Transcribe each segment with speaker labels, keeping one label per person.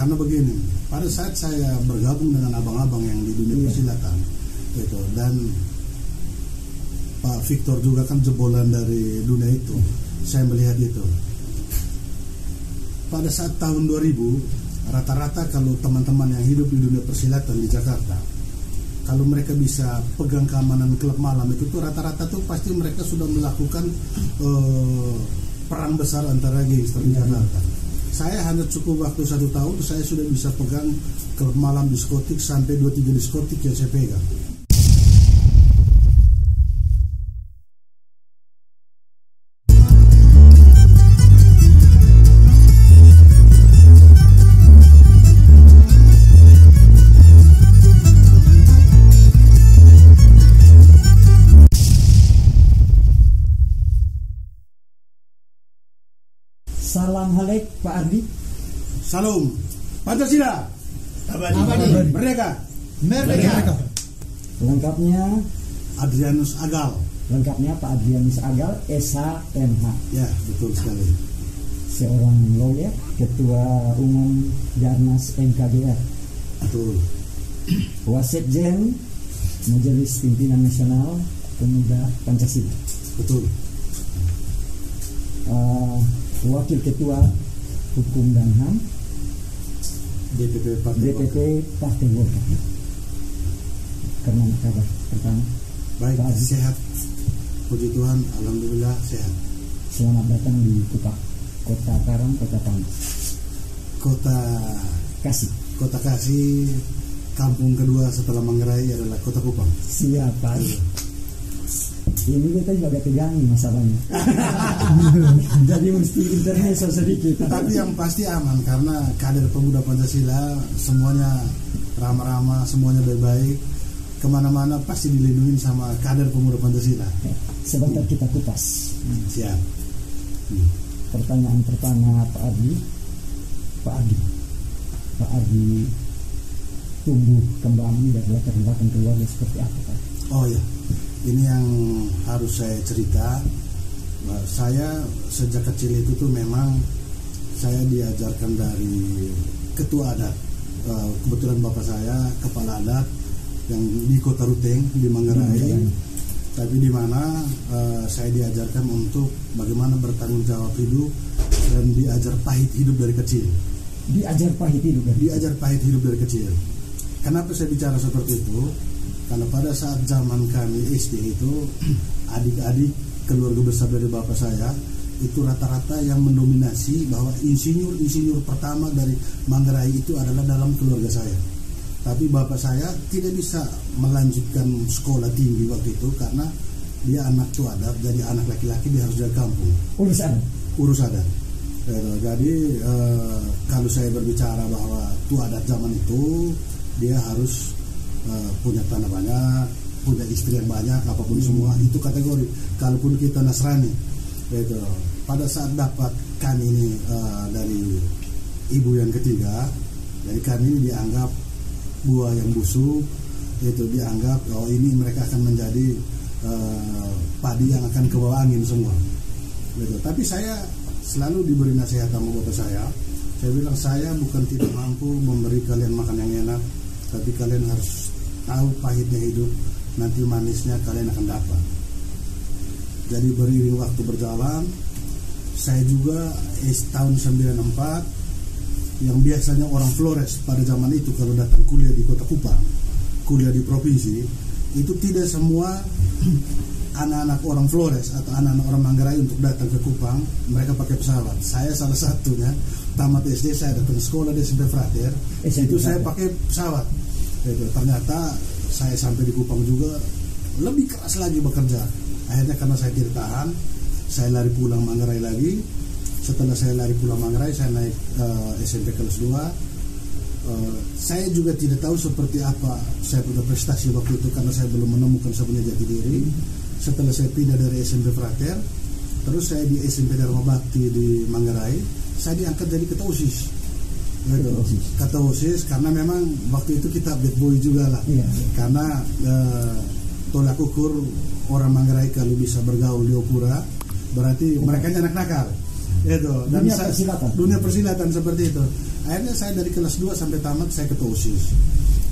Speaker 1: karena begini, pada saat saya bergabung dengan abang-abang yang di dunia persilatan gitu, dan Pak Victor juga kan jebolan dari dunia itu, saya melihat itu. Pada saat tahun 2000, rata-rata kalau teman-teman yang hidup di dunia persilatan di Jakarta, kalau mereka bisa pegang keamanan klub malam itu tuh rata-rata tuh pasti mereka sudah melakukan perang besar antara gangster di Jakarta. Saya hanya cukup waktu 1 tahun, saya sudah bisa pegang klub malam diskotik sampai 2-3 diskotik yang saya pegang.
Speaker 2: Salam halek Pak Ardi.
Speaker 1: Salam Pancasila.
Speaker 3: Abadi.
Speaker 1: Merdeka.
Speaker 3: Merdeka.
Speaker 2: Lengkapnya
Speaker 1: Adrianus Agal.
Speaker 2: Lengkapnya Pak Adrianus Agal, SH.MH.
Speaker 1: Ya, betul sekali.
Speaker 2: Seorang lawyer, Ketua Umum Garnas MKGR.
Speaker 1: Betul.
Speaker 2: Wasekjen Majelis Pimpinan Nasional Pemuda Pancasila.
Speaker 1: Betul.
Speaker 2: Wakil Ketua Hukum dan HAM
Speaker 1: DPP Partai
Speaker 2: Golkar. Karena kabar pertama.
Speaker 1: Baik,
Speaker 2: Pak Ardi,
Speaker 1: sehat. Puji Tuhan, alhamdulillah sehat.
Speaker 2: selamat datang di Kupang, Kota Karang, Kota Panas,
Speaker 1: Kota Kasih, kampung kedua setelah Manggarai adalah Kota Kupang.
Speaker 2: Siapa? Ini kita juga agak tegangi masalahnya. Jadi mesti intermezzo sedikit.
Speaker 1: Tapi yang pasti aman karena kader pemuda Pancasila semuanya ramah-ramah, semuanya baik-baik. Kemana-mana pasti dilindungi sama kader pemuda Pancasila.
Speaker 2: Sebentar kita kupas.
Speaker 1: Siap.
Speaker 2: Pertanyaan pertama Pak Ardi tumbuh kembang dari latar belakang keluarga seperti apa Pak?
Speaker 1: Oh ya, ini yang harus saya cerita. Saya sejak kecil itu tuh memang saya diajarkan dari ketua adat. Kebetulan bapak saya kepala adat yang di Kota Ruteng di Manggarai. Tapi di mana saya diajarkan untuk bagaimana bertanggung jawab hidup dan diajar pahit hidup dari kecil.
Speaker 2: Diajar pahit hidup
Speaker 1: dari kecil. Kenapa saya bicara seperti itu? Karena pada saat zaman kami SD itu, adik-adik keluarga besar dari bapak saya itu rata-rata yang mendominasi bahwa insinyur pertama dari Manggarai itu adalah dalam keluarga saya. Tapi bapak saya tidak bisa melanjutkan sekolah tinggi waktu itu karena dia anak tua adat, jadi anak laki-laki dia harus dari kampung. Urus adat. Jadi kalau saya berbicara bahwa tua adat zaman itu dia harus punya tanah banyak, punya istri yang banyak, apapun semua itu kategori. Kalaupun kita Nasrani, gitu. Pada saat dapat kami ini dari ibu yang ketiga, dari kami ini dianggap buah yang busuk, itu dianggap oh ini mereka akan menjadi padi yang akan ke bawah angin semua. Gitu. Tapi saya selalu diberi nasihat sama bapak saya. Saya bilang saya bukan tidak mampu memberi kalian makan yang enak, tapi kalian harus tahu pahitnya hidup, nanti manisnya kalian akan dapat. Jadi beriring waktu berjalan, saya juga tahun 94 yang biasanya orang Flores pada zaman itu kalau datang kuliah di Kota Kupang, kuliah di provinsi, itu tidak semua anak-anak orang Flores atau anak-anak orang Manggarai untuk datang ke Kupang mereka pakai pesawat. Saya salah satunya, tamat SD saya datang sekolah di SMP Frater, itu saya pakai pesawat. Itu ternyata saya sampai di Kupang juga lebih keras lagi bekerja. Akhirnya karena saya tidak tahan, saya lari pulang Manggarai lagi. Setelah saya lari pulang Manggarai, saya naik SMP kelas 2. Saya juga tidak tahu seperti apa saya punya prestasi waktu itu karena saya belum menemukan saya punya jati diri. Setelah saya pindah dari SMP Frater, terus saya di SMP Dharma Bakti di Manggarai, saya diangkat jadi ketua OSIS. Ketua OSIS karena memang waktu itu kita bad boy juga lah. Karena tolak ukur orang Manggarai kalau bisa bergaul di Opura berarti mereka anak nakal. Itu dan dunia persilatan seperti itu. Akhirnya saya dari kelas 2 sampai tamat saya ketua OSIS.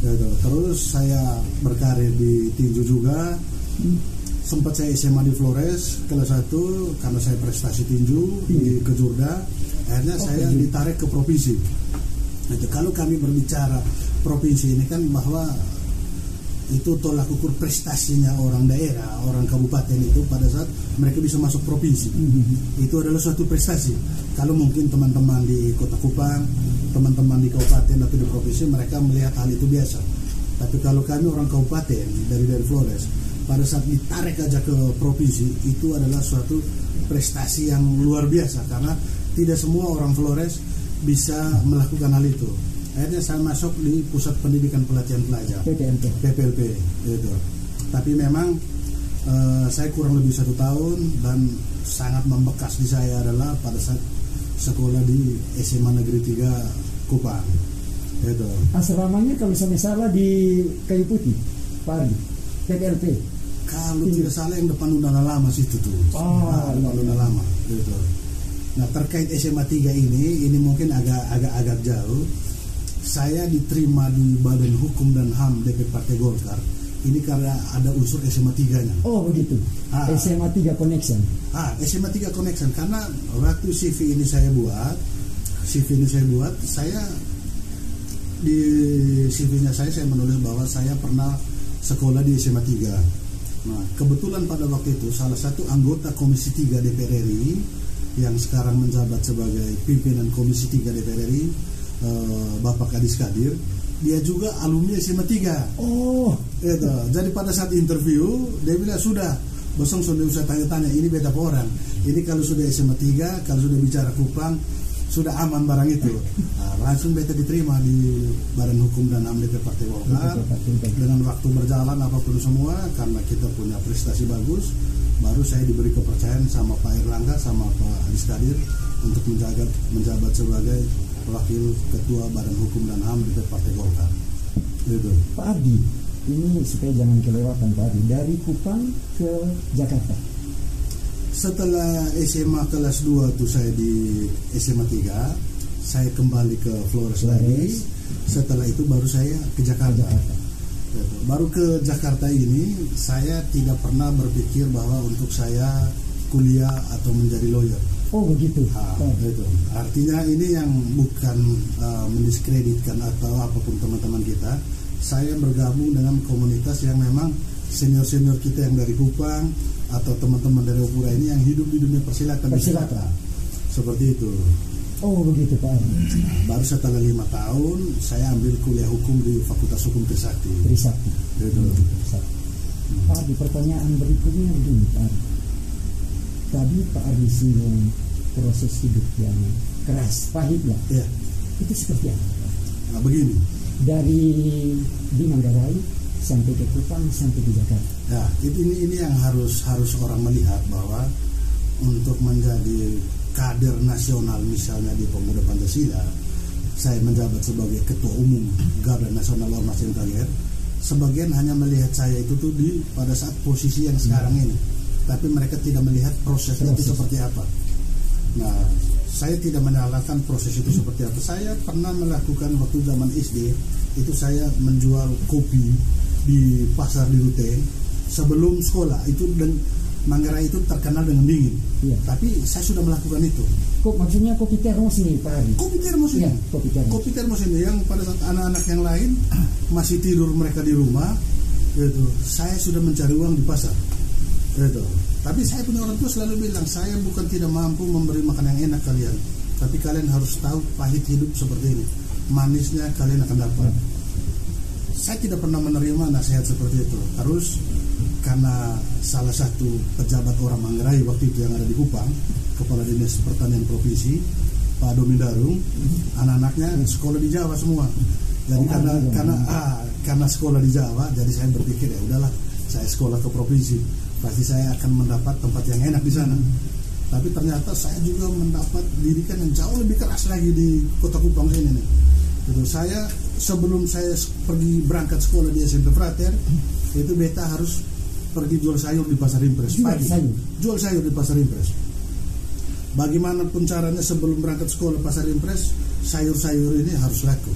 Speaker 1: Gitu. Terus saya berkarir di tinju juga. Sempat saya SMA di Flores kelas 1 karena saya prestasi tinju di Kejurda. Akhirnya saya ditarik ke provinsi. Gitu. Kalau kami berbicara provinsi ini kan bahwa itu tolak ukur prestasinya orang daerah, orang kabupaten itu pada saat mereka bisa masuk provinsi. Itu adalah suatu prestasi. Kalau mungkin teman-teman di Kota Kupang, teman-teman di kabupaten atau di provinsi, mereka melihat hal itu biasa. Tapi kalau kami orang kabupaten dari Flores, pada saat ditarik aja ke provinsi, itu adalah suatu prestasi yang luar biasa karena tidak semua orang Flores bisa melakukan hal itu. Akhirnya saya masuk di Pusat Pendidikan Pelatihan Pelajar PPLP gitu. Tapi memang saya kurang lebih 1 tahun dan sangat membekas di saya adalah pada saat sekolah di SMA Negeri 3 Kupang gitu.
Speaker 2: Asramanya kalau saya salah di Kayu Putih Pak Ardi, PPLP
Speaker 1: kalau tidak salah yang depan Undana Lama situ tuh. Depan Undana Lama gitu. Nah terkait SMA 3 ini mungkin agak jauh. Saya diterima di Badan Hukum dan HAM DP Partai Golkar ini karena ada unsur SMA 3-nya.
Speaker 2: Oh begitu. SMA 3 Connection.
Speaker 1: SMA 3 Connection karena waktu CV ini saya buat, saya di CV-nya saya menulis bahwa saya pernah sekolah di SMA 3. Nah, kebetulan pada waktu itu salah satu anggota Komisi 3 DPR RI yang sekarang menjabat sebagai pimpinan Komisi 3 DPR RI, Bapak Kadis Kadir, dia juga alumni SMA 3. Oh, gitu. Jadi pada saat interview dia bilang sudah, bosong sudah usah tanya-tanya, ini beta orang. Ini kalau sudah SMA 3, kalau sudah bicara Kupang, sudah aman barang itu. Nah, langsung beta diterima di Badan Hukum dan HAM DP Partai Golkar. Dengan waktu berjalan apapun semua, karena kita punya prestasi bagus, baru saya diberi kepercayaan sama Pak Erlangga sama Pak Kadis Kadir untuk menjabat sebagai Wakil Ketua Badan Hukum dan HAM di Partai Golkar. Gitu.
Speaker 2: Pak Ardi, ini supaya jangan kelewatan Pak Ardi, dari Kupang ke Jakarta.
Speaker 1: Setelah SMA kelas 2 tuh saya di SMA 3, saya kembali ke Flores lagi. Setelah itu baru saya ke Jakarta. Gitu. Baru ke Jakarta ini saya tidak pernah berpikir bahwa untuk saya kuliah atau menjadi lawyer.
Speaker 2: Oh begitu.
Speaker 1: Itu. Artinya ini yang bukan mendiskreditkan atau apapun teman-teman kita. Saya bergabung dengan komunitas yang memang senior-senior kita yang dari Kupang atau teman-teman dari Opura ini yang hidup di dunia persilatan. Seperti itu.
Speaker 2: Oh begitu Pak.
Speaker 1: Baru setelah 5 tahun saya ambil kuliah hukum di Fakultas Hukum Trisakti. Gitu.
Speaker 2: Pak, di pertanyaan berikutnya begini Pak. Tadi Pak Ardi singgung proses hidup yang keras, pahit lah.
Speaker 1: Ya.
Speaker 2: Itu seperti apa?
Speaker 1: Nah, begini.
Speaker 2: Dari di Manggarai sampai ke Kupang sampai ke Jakarta.
Speaker 1: Ya, ini yang harus orang melihat bahwa untuk menjadi kader nasional misalnya di Pemuda Pancasila, saya menjabat sebagai Ketua Umum Garda Nasional Ormas Integrer. Sebagian hanya melihat saya itu tuh pada saat posisi yang sekarang ini. Tapi mereka tidak melihat prosesnya itu seperti apa. Nah, saya tidak menyalahkan proses itu seperti apa. Saya pernah melakukan waktu zaman SD, itu saya menjual kopi di pasar di Rute sebelum sekolah. Itu dan Manggarai itu terkenal dengan dingin.
Speaker 2: Iya.
Speaker 1: Tapi saya sudah melakukan itu.
Speaker 2: Maksudnya kopi termos ini Pak Ari?
Speaker 1: Kopi termos ini.
Speaker 2: Ya, kopi termos
Speaker 1: ini yang pada saat anak-anak yang lain masih tidur mereka di rumah, gitu. Saya sudah mencari uang di pasar. Gitu. Tapi saya punya orang tua selalu bilang, saya bukan tidak mampu memberi makan yang enak kalian, tapi kalian harus tahu pahit hidup seperti ini, manisnya kalian akan dapat. Saya tidak pernah menerima nasihat seperti itu. Terus karena salah satu pejabat orang Manggarai waktu itu yang ada di Kupang, Kepala Dinas Pertanian Provinsi Pak Domindarung, anak-anaknya sekolah di Jawa semua. Jadi karena sekolah di Jawa, jadi saya berpikir ya udahlah, saya sekolah ke provinsi, pasti saya akan mendapat tempat yang enak di sana. Tapi ternyata saya juga mendapat didikan yang jauh lebih keras lagi di Kota Kupang sini nih. Gitu. Saya sebelum saya pergi berangkat sekolah di SMP Frater, itu beta harus pergi jual sayur di Pasar Impres pagi. Jual sayur di Pasar Impres. Bagaimanapun caranya sebelum berangkat sekolah Pasar Impres, sayur-sayur ini harus laku.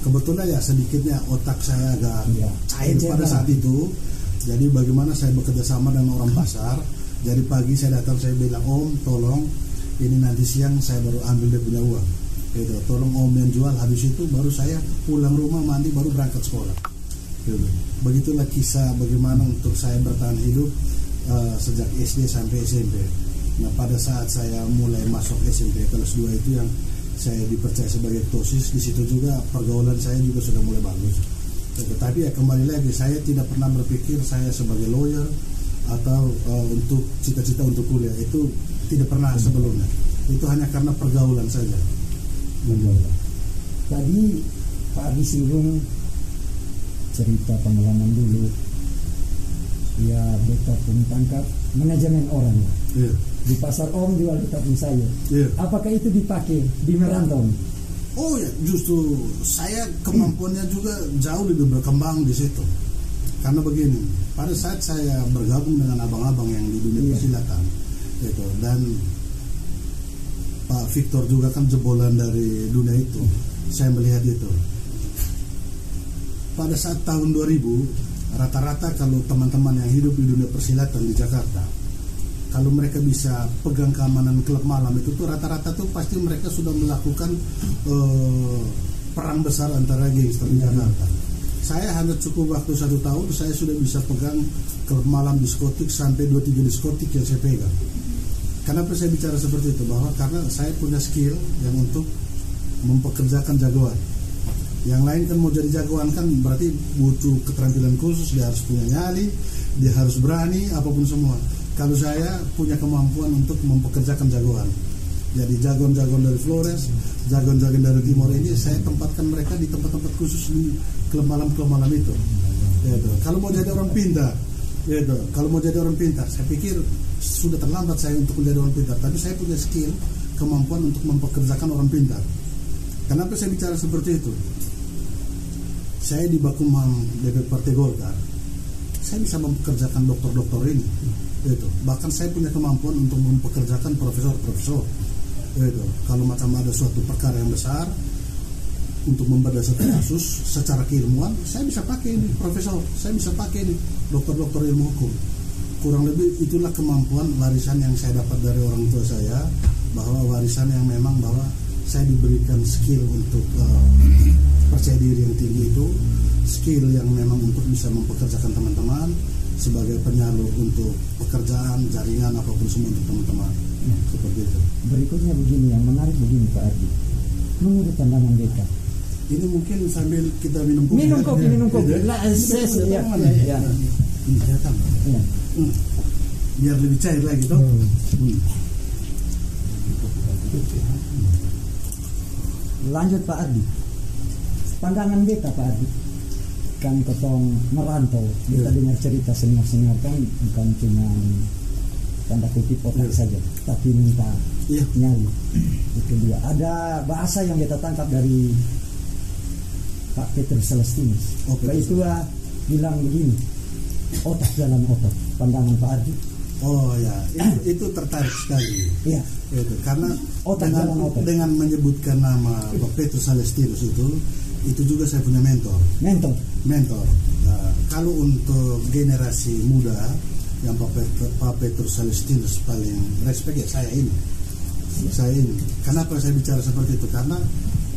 Speaker 1: Kebetulan ya sedikitnya otak saya agak cair pada saat itu. Jadi bagaimana saya bekerja sama dengan orang pasar. Jadi pagi saya datang, saya bilang, Om tolong ini nanti siang saya baru ambil dia punya uang. Gitu. Tolong Om yang jual, habis itu baru saya pulang rumah, mandi, baru berangkat sekolah. Gitu. Begitulah kisah bagaimana untuk saya bertahan hidup sejak SD sampai SMP. Nah pada saat saya mulai masuk SMP kelas 2 itu yang saya dipercaya sebagai ketusis, di situ juga pergaulan saya juga sudah mulai bagus. Tetapi ya kembali lagi, saya tidak pernah berpikir saya sebagai lawyer atau untuk cita-cita untuk kuliah, itu tidak pernah sebelumnya. Itu hanya karena pergaulan saja.
Speaker 2: Tadi Pak Ardi singgung cerita pengalaman dulu. Ya beta pun tangkap manajemen orang.
Speaker 1: Yeah.
Speaker 2: Di pasar Om jual tepung sayur.
Speaker 1: Yeah.
Speaker 2: Apakah itu dipakai di merantau?
Speaker 1: Oh ya, justru saya kemampuannya juga jauh lebih berkembang di situ. Karena begini, pada saat saya bergabung dengan abang-abang yang di dunia persilatan, gitu, dan Pak Victor juga kan jebolan dari dunia itu, saya melihat itu. Pada saat tahun 2000, rata-rata kalau teman-teman yang hidup di dunia persilatan di Jakarta, kalau mereka bisa pegang keamanan klub malam itu tuh rata-rata tuh pasti mereka sudah melakukan perang besar antara gangster di Jakarta. Saya hanya cukup waktu 1 tahun, saya sudah bisa pegang klub malam, diskotik sampai 2-3 diskotik yang saya pegang. Kenapa saya bicara seperti itu? Bahwa karena saya punya skill yang untuk mempekerjakan jagoan. Yang lain kan mau jadi jagoan kan berarti butuh keterampilan khusus, dia harus punya nyali, dia harus berani, apapun semua. Kalau saya punya kemampuan untuk mempekerjakan jagoan. Jadi jagoan-jagoan dari Flores, jagoan-jagoan dari Timor ini saya tempatkan mereka di tempat-tempat khusus di klub malam itu. Gitu. Kalau mau jadi orang pintar, gitu. Kalau mau jadi orang pintar, saya pikir sudah terlambat saya untuk menjadi orang pintar. Tapi saya punya skill, kemampuan untuk mempekerjakan orang pintar. Kenapa saya bicara seperti itu? Saya di Bakumham DPP Partai Golkar, saya bisa mempekerjakan dokter-dokter ini. Gitu. Bahkan saya punya kemampuan untuk mempekerjakan profesor-profesor. Gitu. Kalau macam ada suatu perkara yang besar untuk membedah satu kasus secara keilmuan, saya bisa pakai ini profesor, saya bisa pakai ini dokter-dokter ilmu hukum. Kurang lebih itulah kemampuan warisan yang saya dapat dari orang tua saya, bahwa warisan yang memang bahwa saya diberikan skill untuk percaya diri yang tinggi itu, skill yang memang untuk bisa mempekerjakan teman-teman sebagai penyalur untuk pekerjaan, jaringan, apapun semua untuk teman-teman. Seperti itu.
Speaker 2: Berikutnya begini, yang menarik begini Pak Ardi. Menurut pandangan beta,
Speaker 1: ini mungkin sambil kita minum kopi.
Speaker 2: Minum kopi. Lah, ya.
Speaker 1: Saya tambah.
Speaker 2: Ya.
Speaker 1: Biar lebih cair lagi toh.
Speaker 2: Lanjut Pak Ardi. Pandangan beta Pak Ardi. Kan ketong merantau, kita dengar cerita senior-senior kan bukan cuma tanda kutip otak saja, tapi minta nyali. Itu dia. Ada bahasa yang kita tangkap dari Pak Petrus Celestinus. Itu bilang begini, otak jalan otak. Pandangan Pak Ardi?
Speaker 1: Oh ya, itu tertarik sekali.
Speaker 2: Iya.
Speaker 1: Itu karena
Speaker 2: otak
Speaker 1: dengan menyebutkan nama Pak Petrus Celestinus itu juga saya punya mentor. Nah, kalau untuk generasi muda yang Pak Petrus Celestinus paling respect ya saya ini. Kenapa saya bicara seperti itu? Karena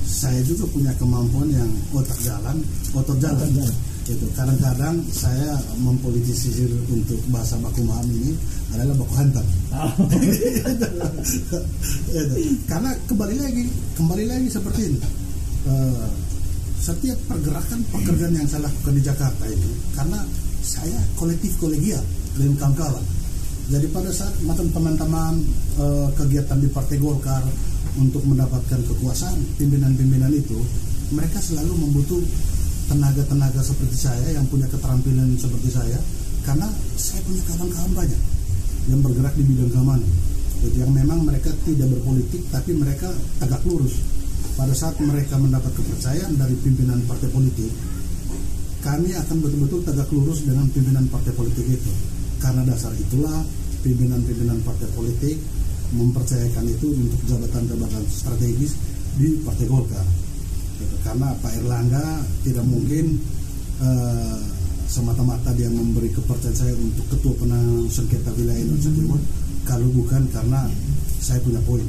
Speaker 1: saya juga punya kemampuan yang otot jalan. Itu kadang-kadang saya mempolitisir untuk bahasa baku maham ini adalah baku hantam. Karena kembali lagi seperti ini. Setiap pergerakan pekerjaan yang saya lakukan di Jakarta ini karena saya kolektif kolegial dengan kawan-kawan. Jadi pada saat macam teman-teman kegiatan di Partai Golkar untuk mendapatkan kekuasaan, pimpinan-pimpinan itu mereka selalu membutuh tenaga-tenaga seperti saya yang punya keterampilan seperti saya, karena saya punya kawan-kawan banyak yang bergerak di bidang keamanan. Itu yang memang mereka tidak berpolitik tapi mereka tegak lurus. Pada saat mereka mendapat kepercayaan dari pimpinan partai politik, kami akan betul-betul tegak lurus dengan pimpinan partai politik itu. Karena dasar itulah pimpinan-pimpinan partai politik mempercayakan itu untuk jabatan-jabatan strategis di Partai Golkar. Gitu. Karena Pak Erlangga tidak mungkin semata-mata dia memberi kepercayaan saya untuk ketua penanganan sengketa wilayah Indonesia Timur kalau bukan karena saya punya poin.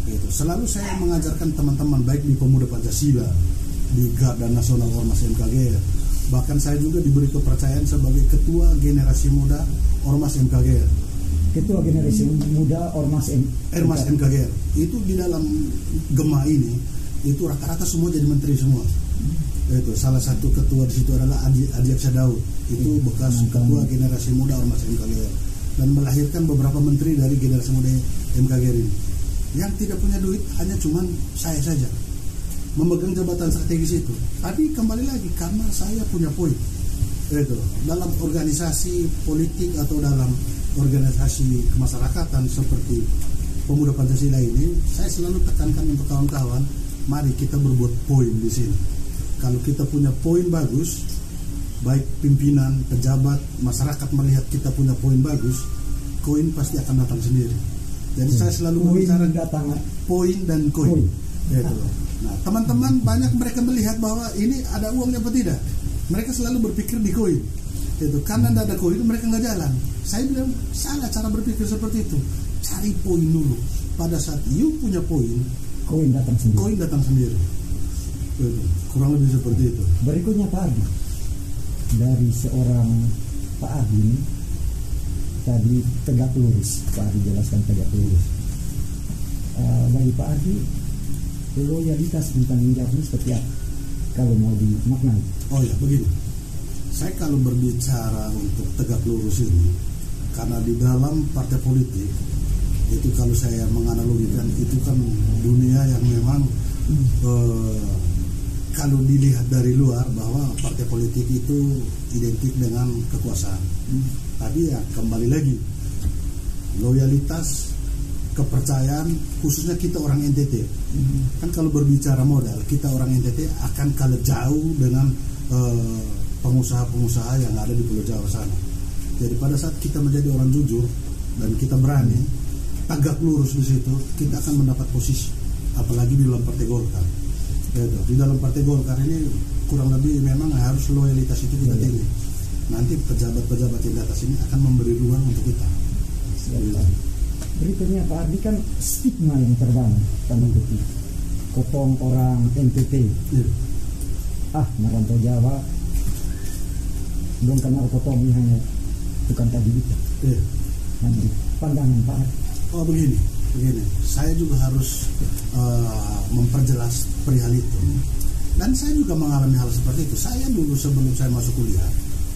Speaker 1: Gitu. Selalu saya mengajarkan teman-teman baik di Pemuda Pancasila, di Garda Nasional Ormas MKGR, bahkan saya juga diberi kepercayaan sebagai ketua generasi muda Ormas MKGR.
Speaker 2: Ketua generasi muda Ormas
Speaker 1: MKGR itu di dalam Gema ini itu rata-rata semua jadi menteri semua. Itu salah satu ketua di situ adalah Adi Aksa Daud, itu bekas ketua generasi muda Ormas MKGR dan melahirkan beberapa menteri dari generasi muda MKGR ini. Yang tidak punya duit hanya cuman saya saja memegang jabatan strategis itu. Tapi kembali lagi karena saya punya poin. Itu dalam organisasi politik atau dalam organisasi kemasyarakatan seperti Pemuda Pancasila ini, saya selalu tekankan untuk kawan-kawan, mari kita berbuat poin di sini. Kalau kita punya poin bagus, baik pimpinan, pejabat, masyarakat melihat kita punya poin bagus, koin pasti akan datang sendiri. Jadi saya selalu berbicara poin dan koin. Gitu. Nah, teman-teman banyak mereka melihat bahwa ini ada uangnya apa tidak. Mereka selalu berpikir di koin. Gitu. Karena tidak ada koin mereka nggak jalan. Saya bilang salah cara berpikir seperti itu. Cari poin dulu. Pada saat you punya poin,
Speaker 2: koin datang sendiri.
Speaker 1: Koin datang sendiri. Gitu. Kurang lebih seperti itu.
Speaker 2: Berikutnya Pak Ardi, dari seorang Pak Ardi ini, tadi tegak lurus, Pak Ardi jelaskan tegak lurus. Bagi Pak Ardi, loyalitas dan tanggung jawab ini seperti apa kalau mau dimaknai?
Speaker 1: Oh ya, begini. Saya kalau berbicara untuk tegak lurus ini, karena di dalam partai politik itu kalau saya menganalogikan itu kan dunia yang memang kalau dilihat dari luar bahwa partai politik itu identik dengan kekuasaan. Tapi ya kembali lagi, loyalitas, kepercayaan, khususnya kita orang NTT. Kan kalau berbicara modal, kita orang NTT akan kalah jauh dengan pengusaha-pengusaha yang ada di Pulau Jawa sana. Jadi pada saat kita menjadi orang jujur dan kita berani tegak lurus di situ, kita akan mendapat posisi, apalagi di dalam Partai Golkar. Gitu. Di dalam Partai Golkar ini kurang lebih memang harus loyalitas itu kita tinggi. Nanti pejabat-pejabat yang di atas ini akan memberi ruang untuk kita.
Speaker 2: Berikutnya Pak Ardi, kan stigma yang terbangun tanda kutip, kopong orang NTT, merantau Jawa, belum kenal kopong hanya tukang tadi itu. Nanti pandangan Pak Ardi.
Speaker 1: Oh begini, saya juga harus memperjelas perihal itu. Dan saya juga mengalami hal seperti itu. Saya dulu sebelum saya masuk kuliah,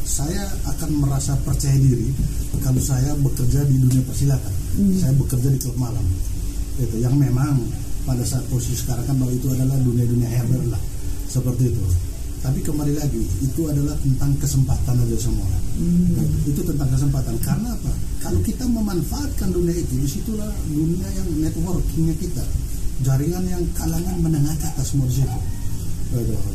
Speaker 1: saya akan merasa percaya diri kalau saya bekerja di dunia persilakan. Saya bekerja di klub malam. Itu yang memang pada saat posisi sekarang kan bahwa itu adalah dunia-dunia herder lah. Seperti itu. Tapi kembali lagi, itu adalah tentang kesempatan aja semua. Itu tentang kesempatan. Karena apa? Kalau kita memanfaatkan dunia itu, disitulah dunia yang networkingnya kita, jaringan yang kalangan menengah ke atas semua di situ.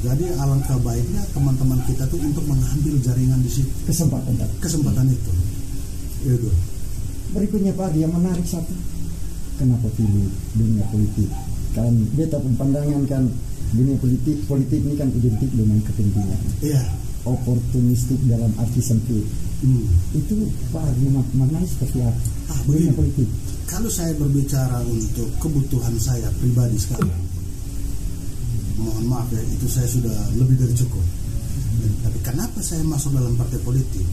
Speaker 1: Jadi alangkah baiknya teman-teman kita tuh untuk mengambil jaringan di situ. Kesempatan itu. Itu.
Speaker 2: Berikutnya Pak, yang menarik satu, kenapa pilih dunia politik? Kan beta pun pandangan kan dunia politik ini kan identik dengan kepentingan.
Speaker 1: Iya.
Speaker 2: Oportunistik dalam arti sempit. Itu Pak, maknanya seperti apa? Dunia politik.
Speaker 1: Kalau saya berbicara untuk kebutuhan saya pribadi sekarang, mohon maaf ya, itu saya sudah lebih dari cukup. Tapi kenapa saya masuk dalam partai politik?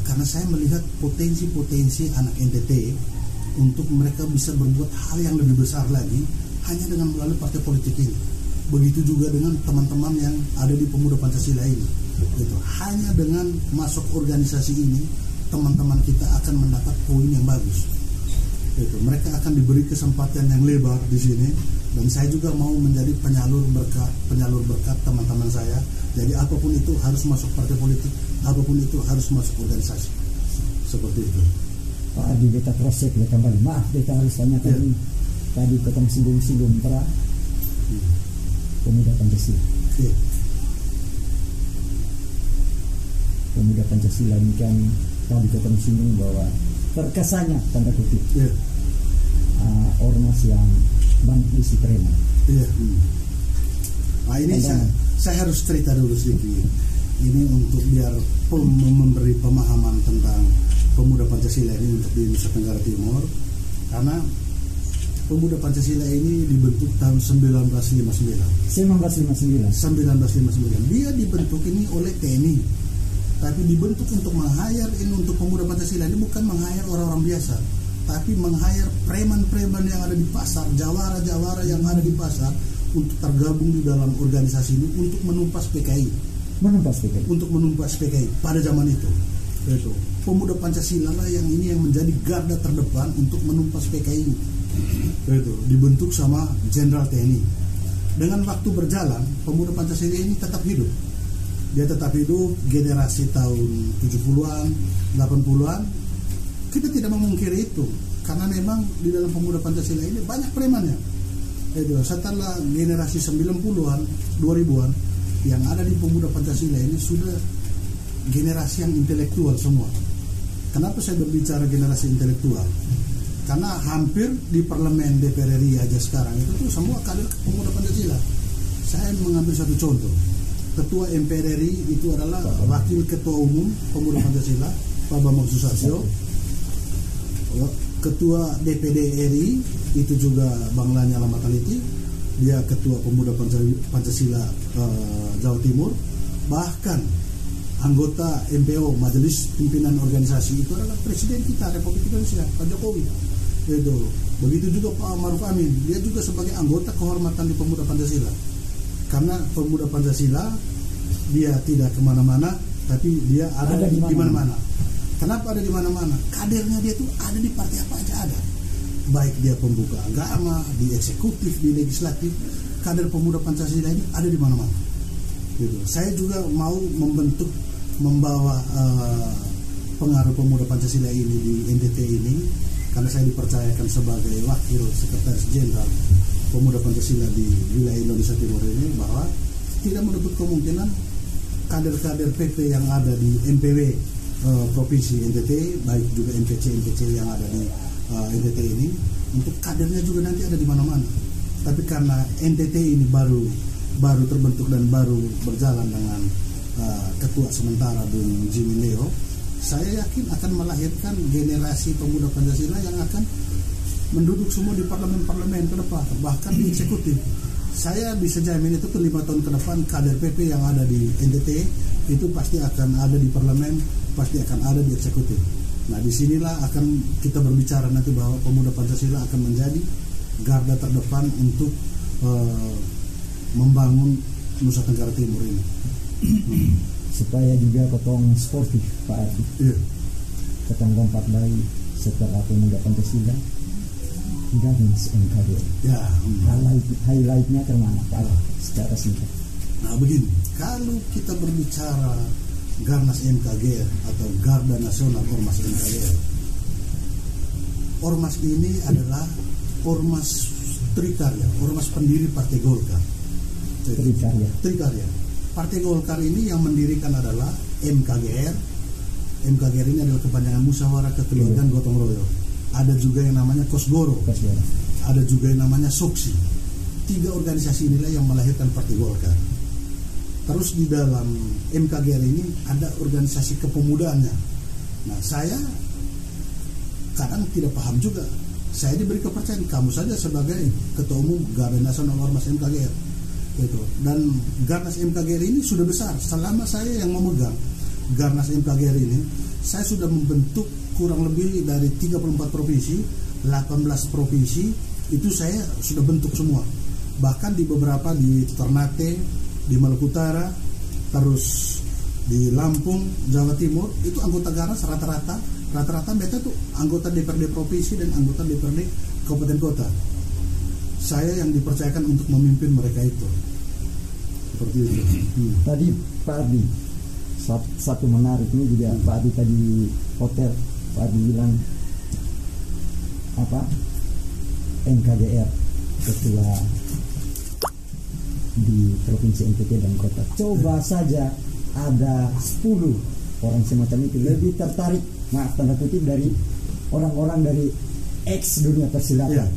Speaker 1: Karena saya melihat potensi-potensi anak NTT untuk mereka bisa berbuat hal yang lebih besar lagi hanya dengan melalui partai politik ini. Begitu juga dengan teman-teman yang ada di Pemuda Pancasila ini. Gitu. Hanya dengan masuk organisasi ini, teman-teman kita akan mendapat poin yang bagus. Gitu. Mereka akan diberi kesempatan yang lebar di sini, dan saya juga mau menjadi penyalur berkat teman-teman saya. Jadi apapun itu harus masuk partai politik, apapun itu harus masuk organisasi. Seperti itu.
Speaker 2: Pak Adi, beta cross-check kembali. Maaf, beta harus tanyakan tadi ketemu singgung-singgung para Pemuda Pancasila. Pemuda Pancasila ini kan tadi ketemu singgung bahwa terkesannya tanda kutip ormas yang banyak isi preman.
Speaker 1: Iya. Nah ini saya harus cerita dulu sedikit. Ini untuk biar memberi pemahaman tentang pemuda Pancasila ini untuk di Nusa Tenggara Timur. Karena pemuda Pancasila ini dibentuk tahun 1959. Dia dibentuk ini oleh TNI. Tapi dibentuk untuk meng-hire ini untuk pemuda Pancasila ini bukan meng-hire orang-orang biasa, tapi meng-hire preman-preman yang ada di pasar, jawara-jawara yang ada di pasar untuk tergabung di dalam organisasi ini untuk menumpas PKI. Untuk menumpas PKI pada zaman itu. Itu pemuda Pancasila lah yang menjadi garda terdepan untuk menumpas PKI. Itu dibentuk sama Jenderal TNI. Dengan waktu berjalan, pemuda Pancasila ini tetap hidup. Dia tetap hidup generasi tahun 70-an, 80-an. Kita tidak memungkiri itu karena memang di dalam pemuda Pancasila ini banyak premannya. Itu setelah generasi 90-an, 2000-an yang ada di pemuda Pancasila ini sudah generasi yang intelektual semua. Kenapa saya berbicara generasi intelektual? Karena hampir di parlemen DPR RI aja sekarang itu tuh semua kader pemuda Pancasila. Saya mengambil satu contoh. Ketua MPR RI itu adalah Wakil Ketua Umum Pemuda Pancasila Pak Bambang Susatyo. Ketua DPD RI itu juga Bang Lanyala Mataliti. Dia Ketua Pemuda Pancasila Jawa Timur. Bahkan anggota MPO Majelis Pimpinan Organisasi itu adalah Presiden kita Republik Indonesia Pak Jokowi. Itu. Begitu juga Pak Maruf Amin. Dia juga sebagai anggota kehormatan di Pemuda Pancasila. Karena pemuda Pancasila dia tidak kemana-mana, tapi dia ada di mana-mana. Kenapa ada di mana-mana? Kadernya dia tuh ada di partai apa aja ada. Baik dia pembuka agama, di eksekutif, di legislatif, kader pemuda Pancasila ini ada di mana-mana. Gitu. Saya juga mau membawa pengaruh pemuda Pancasila ini di NTT ini, karena saya dipercayakan sebagai wakil sekretaris jenderal pemuda Pancasila di wilayah Indonesia Timur ini, bahwa tidak menutup kemungkinan kader-kader PP yang ada di MPW Provinsi NTT, baik juga MPC yang ada di NTT ini, untuk kadernya juga nanti ada di mana-mana. Tapi karena NTT ini baru terbentuk dan baru berjalan dengan ketua sementara Bung Jimmy Leo, saya yakin akan melahirkan generasi pemuda Pancasila yang akan menduduk semua di parlemen-parlemen ke depan, bahkan di eksekutif. Saya bisa jamin itu ke 5 tahun ke depan kader PP yang ada di NTT itu pasti akan ada di parlemen, pasti akan ada di eksekutif. Nah, disinilah akan kita berbicara nanti bahwa pemuda Pancasila akan menjadi garda terdepan untuk membangun Nusa Tenggara Timur ini.
Speaker 2: Supaya juga ketong sportif Pak Ardi.
Speaker 1: Iya.
Speaker 2: Ketong lompat baik setelah pemuda Pancasila. Garnas MKGR.
Speaker 1: Ya.
Speaker 2: Highlightnya kemana Pak Ardi secara singkat?
Speaker 1: Nah begini, kalau kita berbicara Garnas MKGR atau Garda Nasional Ormas MKGR, Ormas ini adalah Ormas Trikarya, Ormas pendiri Partai Golkar. Trikarya. Partai Golkar ini yang mendirikan adalah MKGR. MKGR ini adalah kepanjangan Musyawarah Kekeluargaan Gotong Royong. Ada juga yang namanya Kosgoro. Ada juga yang namanya Soksi. 3 organisasi inilah yang melahirkan Partai Golkar. Terus di dalam MKGR ini ada organisasi kepemudanya. Nah, saya kadang tidak paham juga. Saya diberi kepercayaan, kamu saja sebagai Ketua Umum Garda Nasional Ormas MKGR. Gitu. Dan Garnas MKGR ini sudah besar. Selama saya yang memegang Garnas MKGR ini, saya sudah membentuk kurang lebih dari 34 provinsi, 18 provinsi itu saya sudah bentuk semua. Bahkan di beberapa di Ternate, di Maluku Utara, terus di Lampung, Jawa Timur, itu anggota Garnas rata-rata mereka tuh anggota DPRD provinsi dan anggota DPRD kabupaten kota. Saya yang dipercayakan untuk memimpin mereka itu. Seperti itu.
Speaker 2: Tadi Pak Ardi, satu menarik ini juga Pak Ardi tadi hotel, Pak Ardi bilang apa? MKGR ketua di provinsi NTT dan kota. Coba saja ada 10 orang semacam itu lebih tertarik, maaf tanda kutip, dari orang-orang dari ex dunia persilatan.
Speaker 1: Ya.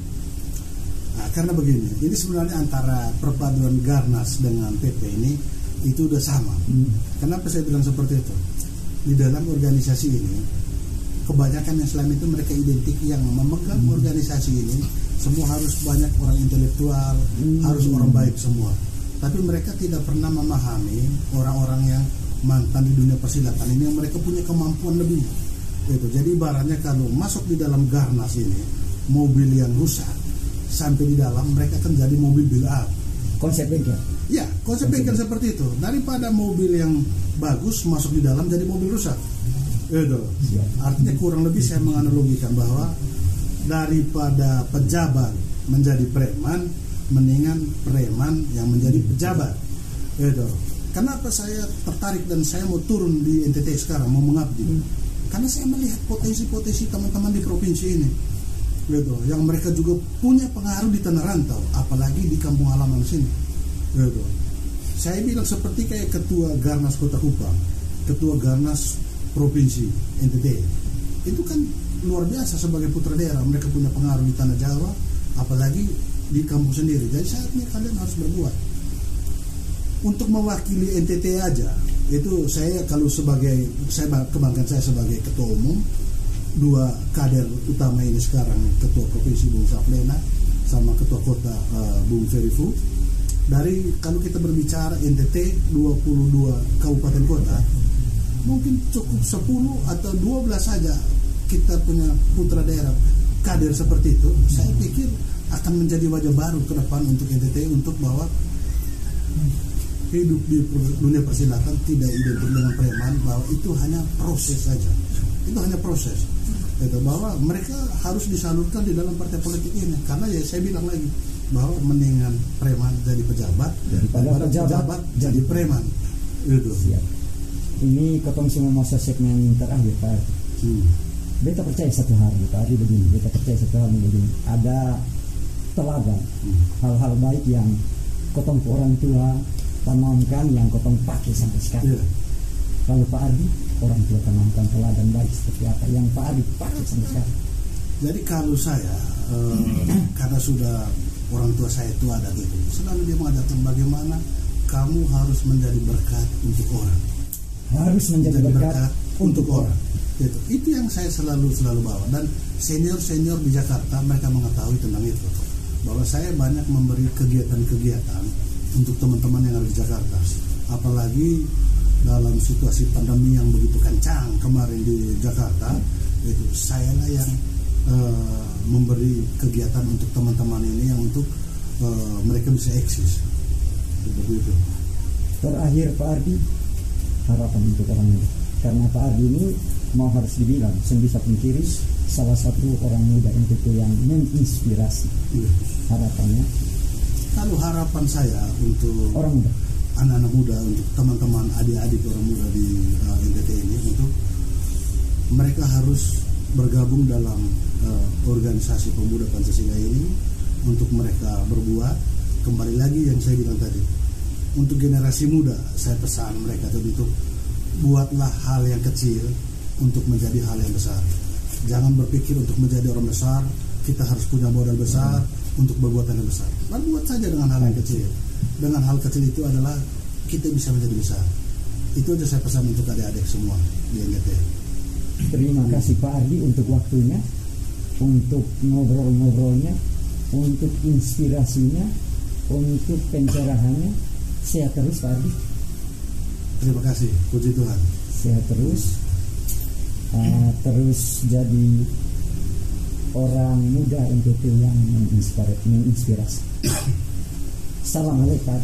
Speaker 1: Nah, karena begini, ini sebenarnya antara perpaduan Garnas dengan PP ini itu udah sama. Kenapa saya bilang seperti itu? Di dalam organisasi ini, kebanyakan yang selama itu mereka identik yang memegang organisasi ini semua harus banyak orang intelektual, harus orang baik semua. Tapi mereka tidak pernah memahami orang-orang yang mantan di dunia persilatan ini yang mereka punya kemampuan lebih. Itu. Jadi ibaratnya kalau masuk di dalam Garnas ini, mobil yang rusak sampai di dalam mereka akan jadi mobil build up.
Speaker 2: Konsep bengkel.
Speaker 1: Ya, konsep bengkel seperti itu. Daripada mobil yang bagus masuk di dalam jadi mobil rusak. Itu. Artinya kurang lebih saya menganalogikan bahwa daripada pejabat menjadi preman, mendingan preman yang menjadi pejabat. Itu. Kenapa saya tertarik dan saya mau turun di NTT sekarang, mau mengabdi? Karena saya melihat potensi-potensi teman-teman di provinsi ini. Gitu, yang mereka juga punya pengaruh di tanah rantau, apalagi di kampung halaman sini. Gitu. Saya bilang seperti kayak ketua Garnas Kota Kupang, ketua Garnas Provinsi NTT, itu kan luar biasa sebagai putra daerah. Mereka punya pengaruh di tanah Jawa, apalagi di kampung sendiri. Jadi saatnya kalian harus berbuat. Untuk mewakili NTT aja, itu saya kalau sebagai saya kebanggaan saya sebagai ketua umum. Dua kader utama ini sekarang, ketua provinsi Bung Saflena sama ketua kota Bung Ferifu. Dari kalau kita berbicara NTT 22 kabupaten kota, mungkin cukup 10 atau 12 saja kita punya putra daerah kader seperti itu. Saya pikir akan menjadi wajah baru ke depan untuk NTT, untuk bahwa hidup di dunia persilatan tidak identik dengan preman, bahwa itu hanya proses saja. Itu hanya proses. Itu bahwa mereka harus disalurkan di dalam partai politik ini. Karena ya saya bilang lagi bahwa mendingan preman jadi pejabat daripada pejabat jadi preman. Itu.
Speaker 2: Siap. Ini ketemu semua masa segmen terakhir Pak. Beta percaya satu hal Pak Ari begini. Beta percaya satu hal begini. Ada teladan hal-hal baik yang ketemu orang tua tanamkan, yang ketemu pakai sampai sekarang.
Speaker 1: Yeah.
Speaker 2: Kalau Pak Ardi, orang tua tanamkan teladan baik seperti apa yang Pak Ardi pakai sampai sekarang?
Speaker 1: Jadi kalau saya, karena sudah orang tua saya itu ada gitu, selalu dia mengajarkan bagaimana kamu harus menjadi berkat untuk orang.
Speaker 2: Harus menjadi berkat
Speaker 1: untuk orang. Itu yang saya selalu bawa. Dan senior di Jakarta mereka mengetahui tentang itu, bahwa saya banyak memberi kegiatan-kegiatan untuk teman-teman yang ada di Jakarta. Apalagi dalam situasi pandemi yang begitu kencang kemarin di Jakarta, itu saya lah yang memberi kegiatan untuk teman-teman ini yang untuk mereka bisa eksis. Begitu.
Speaker 2: Terakhir Pak Ardi, harapan untuk orang ini, karena Pak Ardi ini mau harus dibilang sebisa pungkiri salah satu orang muda NTT yang menginspirasi. Harapannya?
Speaker 1: Kalau harapan saya untuk
Speaker 2: orang muda,
Speaker 1: anak-anak muda, untuk teman-teman adik-adik orang muda di NTT ini, untuk mereka harus bergabung dalam organisasi pemuda Pancasila ini, untuk mereka berbuat. Kembali lagi yang saya bilang tadi, untuk generasi muda saya pesan mereka tadi itu, buatlah hal yang kecil untuk menjadi hal yang besar. Jangan berpikir untuk menjadi orang besar kita harus punya modal besar untuk berbuat yang besar. Buat saja dengan hal yang kecil. Dengan hal kecil itu adalah kita bisa menjadi besar. Itu aja saya pesan untuk adik-adik semua di NTT.
Speaker 2: Terima kasih Pak Ardi untuk waktunya, untuk ngobrol-ngobrolnya, untuk inspirasinya, untuk pencerahannya. Sehat terus Pak Ardi.
Speaker 1: Terima kasih, puji Tuhan.
Speaker 2: Sehat terus, terus jadi orang muda NTT yang menginspirasi. Salam alaikum.